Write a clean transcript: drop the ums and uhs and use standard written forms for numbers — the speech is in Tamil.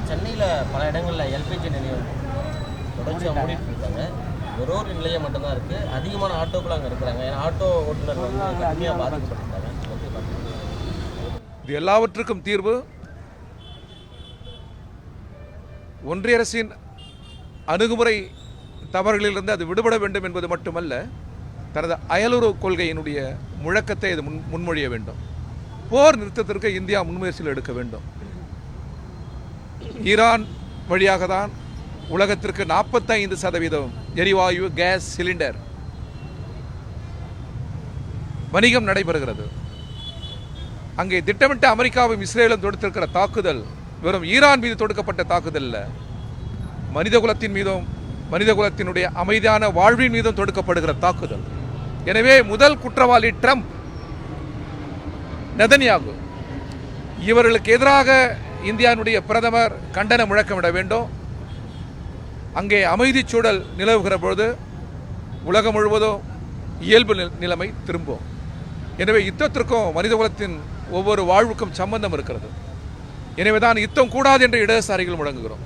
சென்னையில் பல இடங்களில் எல்பிஜி நிலையம் தொடர்ச்சியாக மூடிட்டு இருக்காங்க. ஒரு நிலையம் மட்டும்தான் இருக்குது. அதிகமான ஆட்டோக்கள் அங்கே இருக்கிறாங்க. ஏன்னா ஆட்டோ ஓட்டுநர்கள் வந்து கடுமையாக பாதிக்கப்பட்டிருக்காங்க. இது எல்லாவற்றுக்கும் தீர்வு ஒன்றிய அரசின் அணுகுமுறை தவறுகளிலிருந்து அது விடுபட வேண்டும் என்பது மட்டுமல்ல, தனது அயலுறவு கொள்கையினுடைய முழக்கத்தை இது முன்மொழிய வேண்டும். போர் நிறுத்தத்திற்கு இந்தியா முன்முயற்சிகள் எடுக்க வேண்டும். ஈரான் வழியாக தான் உலகத்திற்கு 45% எரிவாயு கேஸ் சிலிண்டர் வணிகம் நடைபெறுகிறது. அங்கே திட்டமிட்ட அமெரிக்காவும் இஸ்ரேலும் தொடுத்திருக்கிற தாக்குதல் வெறும் ஈரான் மீது தொடுக்கப்பட்ட தாக்குதல் மனிதகுலத்தின் மீதும் மனிதகுலத்தினுடைய அமைதியான வாழ்வின் மீதும் தொடுக்கப்படுகிற தாக்குதல். எனவே முதல் குற்றவாளி ட்ரம்ப், நெதன்யாகு, இவர்களுக்கு எதிராக இந்தியாவுடைய பிரதமர் கண்டன முழக்கமிட வேண்டும். அங்கே அமைதி சூழல் நிலவுகிற பொழுது உலகம் முழுவதும் இயல்பு நிலைமை திரும்பும். எனவே யுத்தத்திற்கும் மனிதகுலத்தின் ஒவ்வொரு வாழ்வுக்கும் சம்பந்தம் இருக்கிறது. எனவேதான் யுத்தம் கூடாது என்று இடதுசாரிகள் முழங்குகிறோம்.